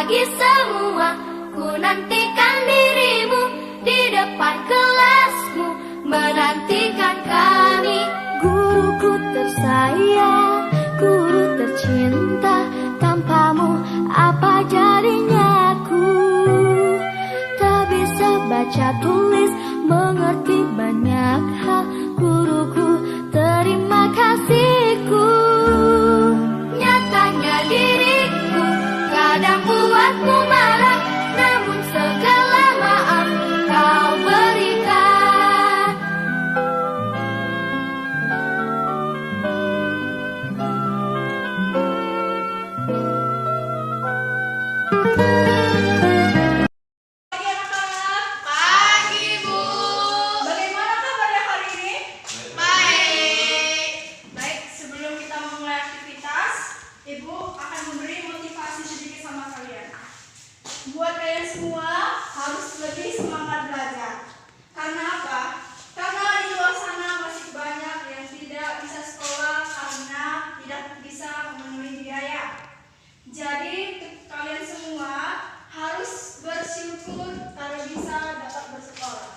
pagi semua, ku nantikan dirimu di depan kelasmu, menantikan kami. Guruku tersayang, guru tercinta, tanpamu apa jadinya aku? Tak bisa baca tulis, mengerti banyak hal. Guruku, terima kasihku. Nyatanya diriku kadang buatmu marah, namun segala maaf kau berikan. Pagi, Bu. Bagaimana kabarnya hari ini? Baik. Baik, sebelum kita memulai aktivitas, Ibu akan memberi motivasi sedikit sama kalian. Buat kalian semua harus lebih semangat belajar. Karena apa? Karena di luar sana masih banyak yang tidak bisa sekolah karena tidak bisa memenuhi biaya. Jadi kalian semua harus bersyukur kalau bisa dapat bersekolah.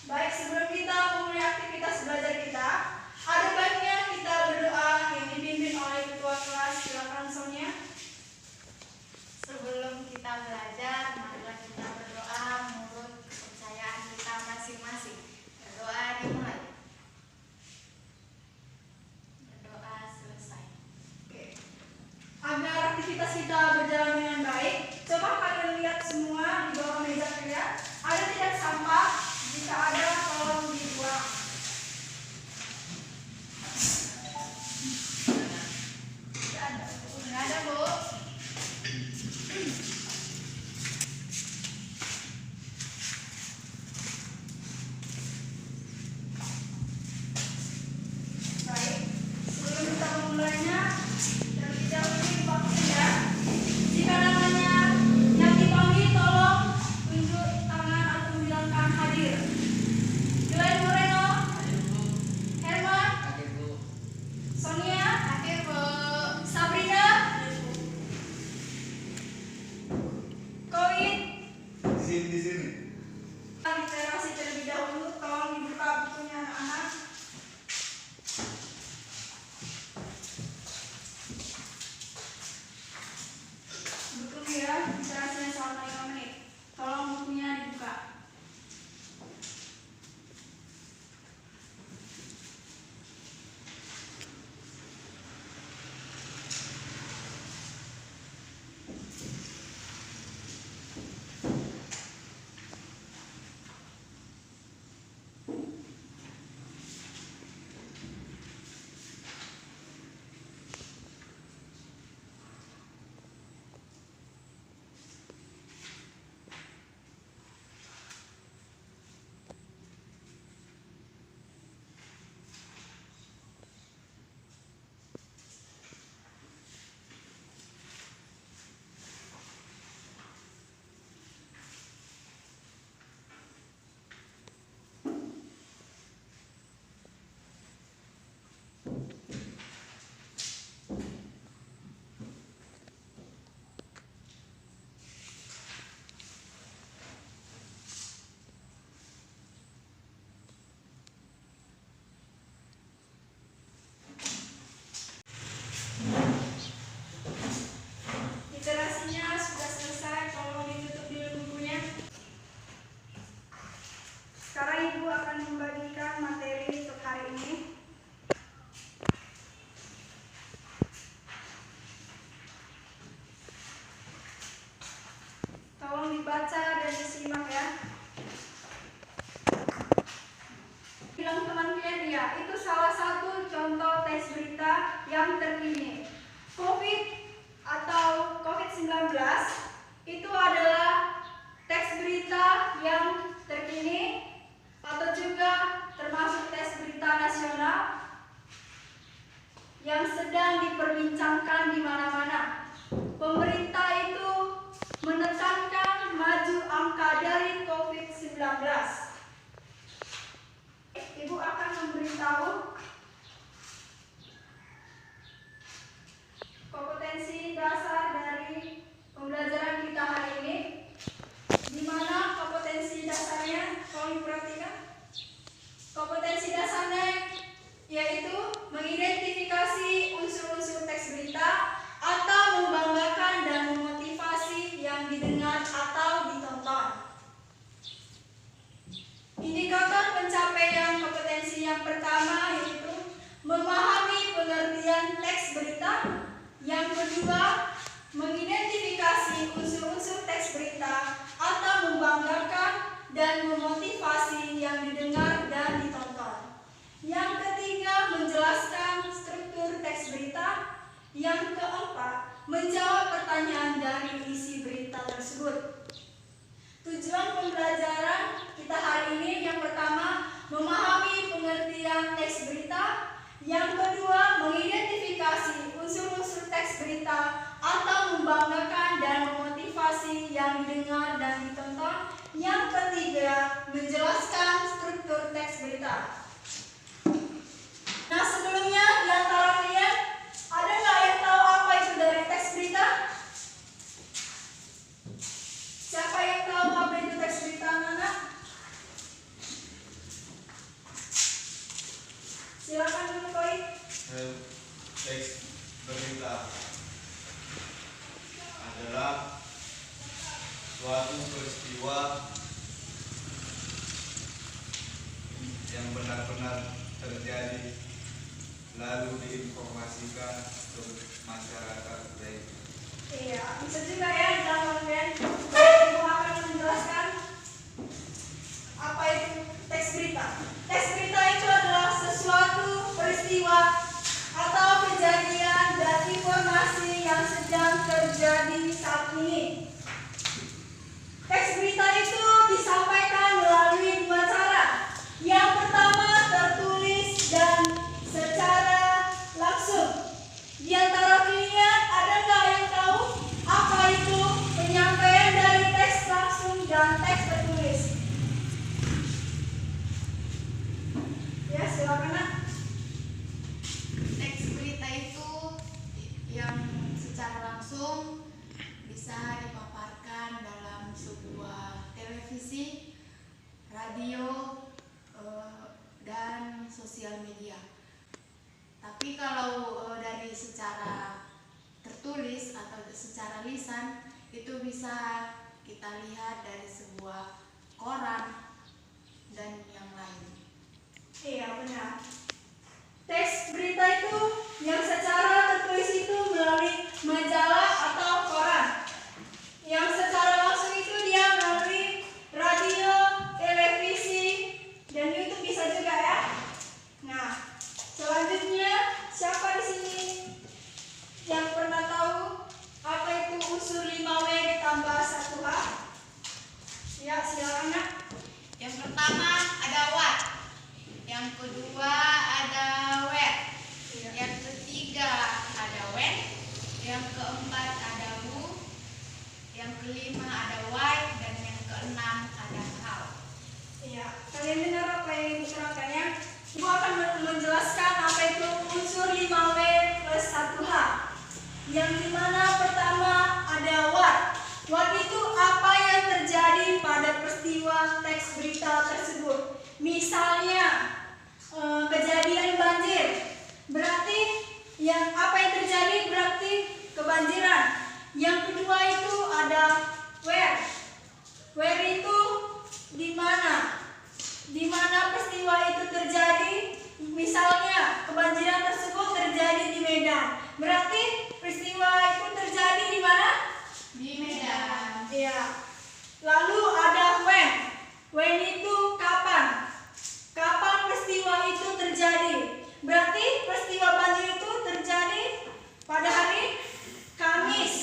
Baik, sebelum kita memulai aktivitas belajar kita, ada baiknya kita berdoa yang dipimpin oleh ketua kelas. Silakan Sonia. Sebelum kita belajar, marilah kita berdoa menurut kepercayaan kita masing-masing. Berdoa dimulai. Berdoa selesai. Oke. Agar aktivitas kita berjalan dengan baik, coba kalian lihat semua di bawah meja kalian. Ada tidak sampah? Jika ada, tolong dibuang. Nggak ada, Bu. Baik, sebelum kita memulainya, terlebih dahulu waktu ya. Jika namanya yang dipanggil, tolong tunjuk tangan atau bilangkan hadir. Glenn Moreno, Herman, Sonia, Hadir, Bu. Sabrina, Koin. Di sini. Literasi terlebih dahulu, tolong dibuka bukunya anak-anak. Buku ya, literasinya selama 5 menit. Tolong bukunya dibuka. Literasinya sudah selesai, tolong ditutup dulu bukunya. Sekarang Ibu akan membagikan materi untuk hari ini. Tolong dibaca dan disimak ya. Bilang teman kalian ya, itu salah satu contoh teks berita yang terkini. COVID-19 itu adalah teks berita yang terkini atau juga termasuk teks berita nasional yang sedang diperbincangkan di mana-mana. Pemerintah itu menekankan maju angka dari COVID-19. Ibu akan memberitahu kompetensi dasar dari pembelajaran kita berita. Yang kedua, mengidentifikasi unsur-unsur teks berita atau membanggakan dan memotivasi yang didengar dan ditonton. Yang ketiga, menjelaskan struktur teks berita. Yang keempat, menjawab pertanyaan dari isi berita tersebut. Tujuan pembelajaran kita hari ini yang pertama, memahami pengertian teks berita. Yang kedua, mengidentifikasi unsur-unsur teks berita atau membanggakan dan memotivasi yang didengar dan ditonton. Yang ketiga, menjelaskan struktur teks berita. Nah, sebelumnya di antara kalian ada nggak yang tahu apa itu dari teks berita? Siapa yang tahu apa itu teks berita, anak? Silakan dulu, Koi. Teks berita adalah suatu peristiwa yang benar-benar terjadi lalu diinformasikan ke masyarakat lain. Iya, bisa juga ya ditambahkan. Ibu akan menjelaskan apa itu teks berita. Teks berita itu adalah sesuatu peristiwa atau kejadian dan informasi yang sedang terjadi saat ini. Teks berita itu disampaikan melalui dua cara. Yang pertama, tertulis dan secara langsung. Di antara kalian ada nggak yang tahu apa itu penyampaian dari teks langsung dan teks tertulis? Ya, silakan, Nak. Teks berita itu yang secara langsung bisa dipaparkan dalam sebuah televisi, radio, dan sosial media. Tapi kalau dari secara tertulis atau secara lisan itu bisa kita lihat dari sebuah koran dan yang lain. Iya, benar. Teks berita itu yang secara tertulis itu melalui majalah atau koran. Yang secara langsung itu dia melalui radio, televisi, dan YouTube bisa juga ya. Nah, selanjutnya siapa di sini yang pernah tahu apa itu unsur 5W ditambah 1H? Ya, silakan, Nak. Yang pertama ada what, yang kedua ada where, yang ketiga ada when, yang keempat ada who, yang kelima ada why, dan yang keenam ada how. Iya, kalian dengar apa yang Ibu terangkan ya? Ibu akan menjelaskan apa itu unsur 5W plus 1H. Yang dimana pertama ada what. What itu apa yang terjadi pada peristiwa teks berita tersebut. Misalnya kejadian banjir, berarti yang apa yang terjadi berarti kebanjiran. Yang kedua itu ada where. Where itu di mana? Di mana peristiwa itu terjadi? Misalnya kebanjiran tersebut terjadi di Medan. Berarti peristiwa itu terjadi di mana? Di Medan. Iya. Lalu ada when. When itu kapan? Kapan peristiwa itu terjadi? Berarti peristiwa banjir itu terjadi pada hari Kamis.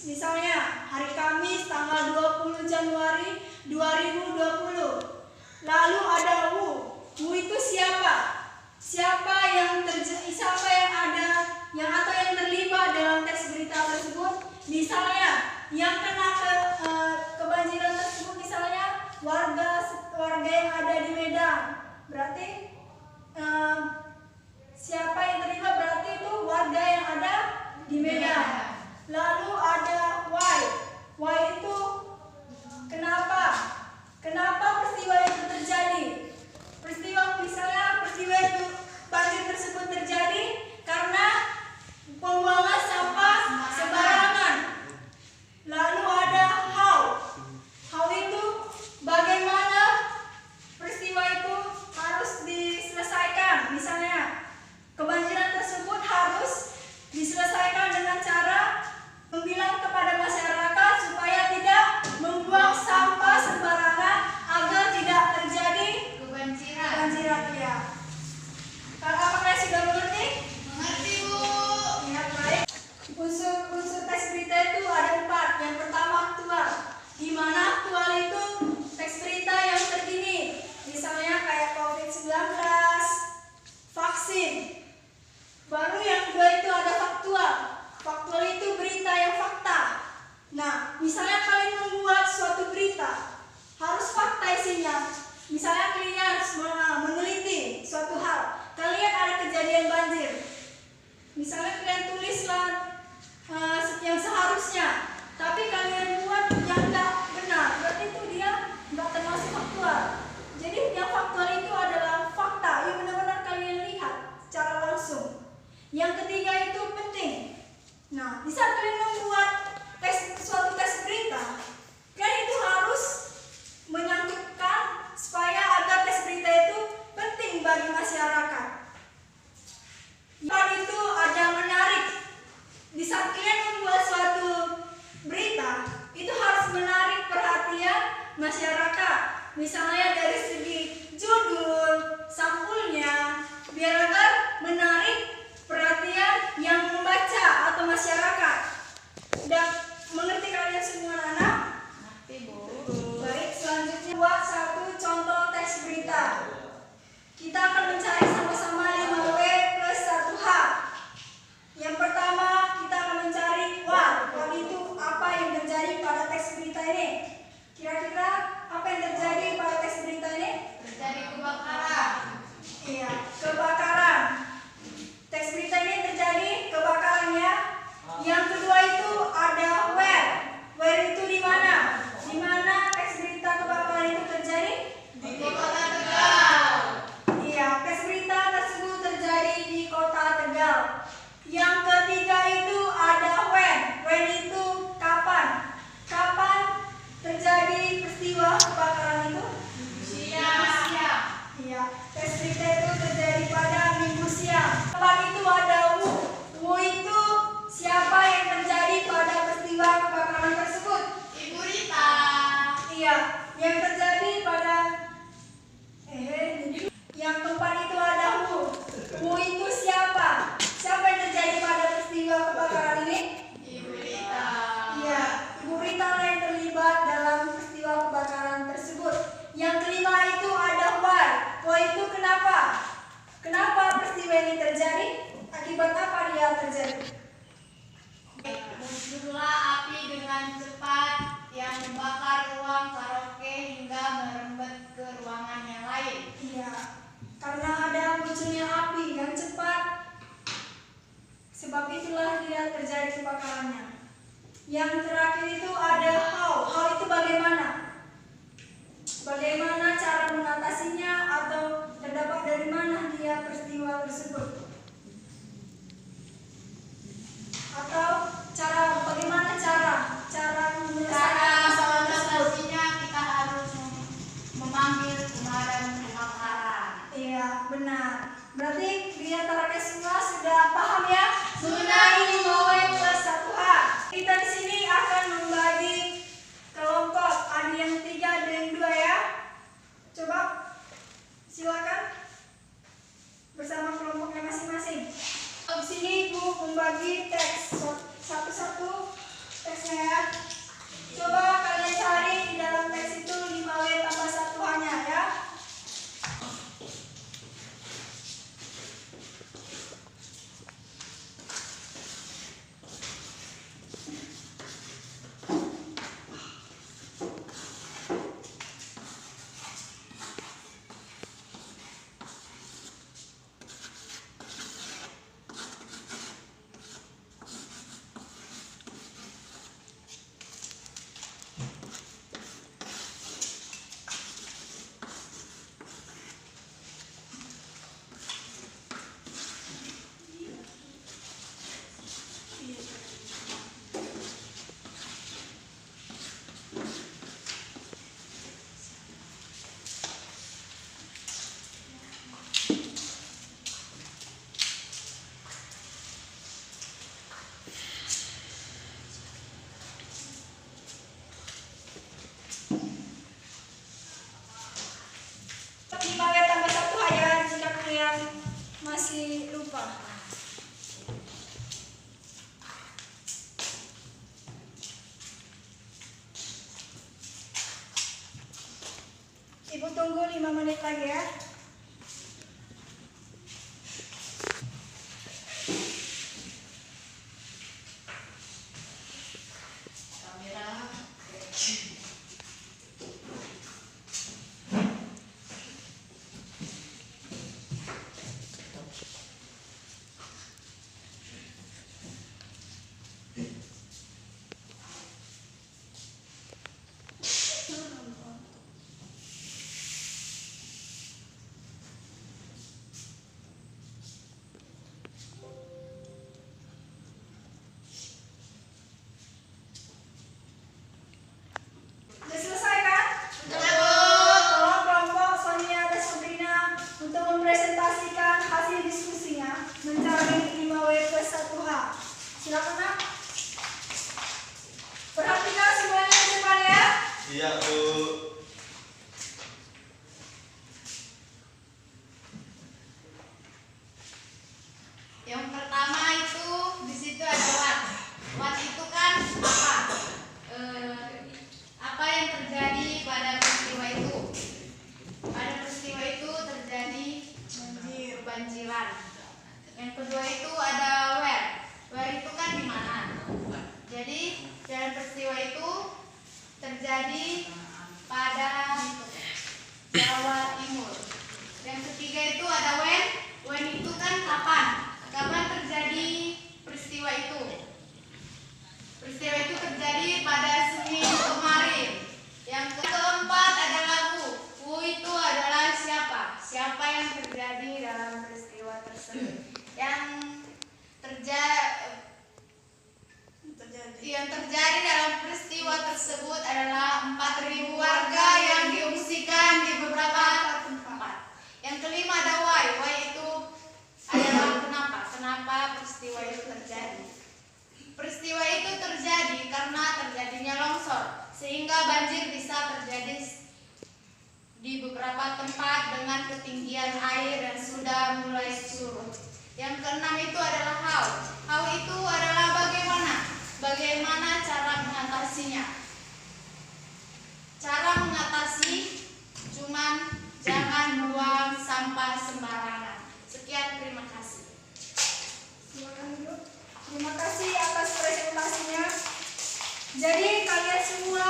Misalnya hari Kamis tanggal 20 Januari 2020. Lalu ada who. Who itu siapa? Siapa yang ada atau yang terlibat dalam teks berita tersebut? Misalnya yang kena kebanjiran tersebut misalnya warga yang ada di Medan. Berarti siapa yang terlibat? Berarti itu warga yang ada di Medan. Lalu ada why. Why itu kenapa masyarakat. Misalnya dari segi judul, sampulnya, biar agar menarik perhatian yang membaca atau masyarakat. Dan mengerti kalian semua anak? Baik, selanjutnya buat satu contoh teks berita. Kita akan mencari sama-sama 5W plus 1H. Yang pertama, kita akan mencari what. What itu apa yang terjadi pada teks berita ini? Kira-kira apa yang terjadi pada teks berita ini? Terjadi kebakaran. Iya, kebakaran. Teks berita ini terjadi kebakaran ya. Yang kedua itu ada where. Where itu di mana? Di mana teks berita kebakaran itu terjadi? Di Kota Tegal. Iya, teks berita tersebut terjadi di Kota Tegal. Yang ketiga itu ada when. When itu kapan? Kapan terjadi peristiwa kebakaran itu? Siang. Iya, teks berita itu terjadi pada Minggu siang. Tempat itu ada wu. Wu itu siapa yang terjadi pada peristiwa kebakaran tersebut? Ibu Rita. Iya, yang terjadi pada yang tempat itu ada wu. Wu itu siapa? Siapa yang terjadi pada peristiwa kebakaran ini? Ibu Rita. Iya, Ibu Rita lah yang terlibat dalam peristiwa kebakaran tersebut. Yang kelima itu ada why. Why itu kenapa? Kenapa peristiwa ini terjadi? Akibat apa dia terjadi? Muncullah api dengan cepat yang membakar ruang karaoke hingga merembet ke ruangan yang lain. Iya, karena ada munculnya api yang cepat. Sebab itulah dia terjadi kebakarannya. Yang terakhir itu ada how. How itu bagaimana? Bagaimana cara mengatasinya atau terdapat dari mana dia peristiwa tersebut? Atau bagaimana cara menyelesaikan masalah tersebut? Mengatasinya kita harus memanggil pemadam kebakaran. Iya, benar. Berarti di antara kalian semua sudah paham ya? Sudah. Ini 5W plus 1H. Kita di sini akan membagi kelompok. Ada yang 3, ada yang 2 ya. Coba silakan bersama kelompoknya masing-masing. Di sini Ibu membagi teks satu-satu teksnya ya. Coba kalian cari di dalam teks itu 5W tambah 1H-nya ya. Masih lupa. Ibu tunggu 5 menit lagi ya. Silakan nak. Perhatikan semuanya di depan ya. Iya, Bu. Jawa Timur. Yang ketiga itu ada when. When itu kan kapan? Kapan terjadi peristiwa itu? Peristiwa itu terjadi pada Senin kemarin. Yang keempat adalah who. Who itu adalah siapa? Siapa yang terjadi dalam peristiwa tersebut? Yang terjadi dalam peristiwa tersebut adalah 4.000 warga yang diungsikan di beberapa tempat. Yang kelima ada why. Why itu adalah kenapa? Kenapa peristiwa itu terjadi? Peristiwa itu terjadi karena terjadinya longsor, sehingga banjir bisa terjadi di beberapa tempat dengan ketinggian air yang sudah mulai surut. Yang keenam itu adalah how. How itu adalah bagaimana? Bagaimana cara mengatasinya? Cara mengatasi cuman jangan buang sampah sembarangan. Sekian, terima kasih. Silakan duduk. Terima kasih atas presentasinya. Jadi kalian semua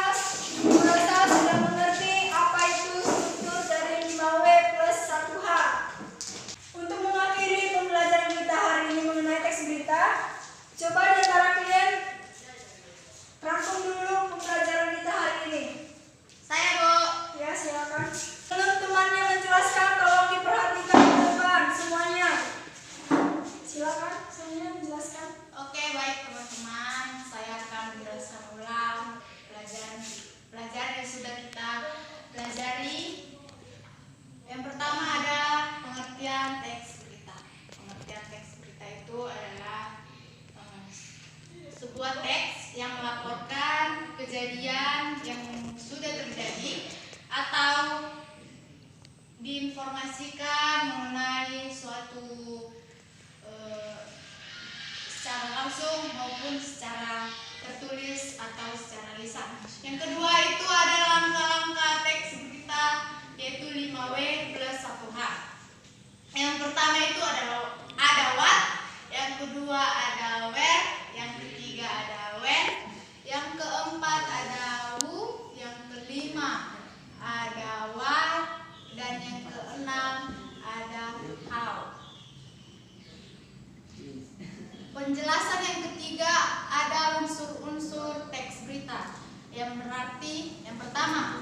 merasa sudah mengerti apa itu struktur dari 5W plus 1H. Untuk mengakhiri pembelajaran kita hari ini mengenai teks berita, coba di antara kalian rangkum dulu pembelajaran kita hari ini. Saya, Bu. Ya, silakan. Menurut temannya menjelaskan, tolong diperhatikan ke depan semuanya. Silakan, semuanya menjelaskan. Oke, baik teman-teman. Saya akan menjelaskan ulang pelajaran yang sudah kita pelajari. Yang pertama ada pengertian teks berita. Pengertian teks berita itu adalah sebuah teks yang melaporkan kejadian yang sudah terjadi atau diinformasikan mengenai suatu secara langsung maupun secara tertulis atau secara lisan. Yang kedua itu ada langkah-langkah teks berita, yaitu 5W plus 1H. Yang pertama itu ada what, yang kedua ada where, yang ketiga ada when, yang keempat ada who, yang kelima ada what, dan yang keenam ada how. Penjelasan yang ketiga ada unsur-unsur teks berita, yang berarti yang pertama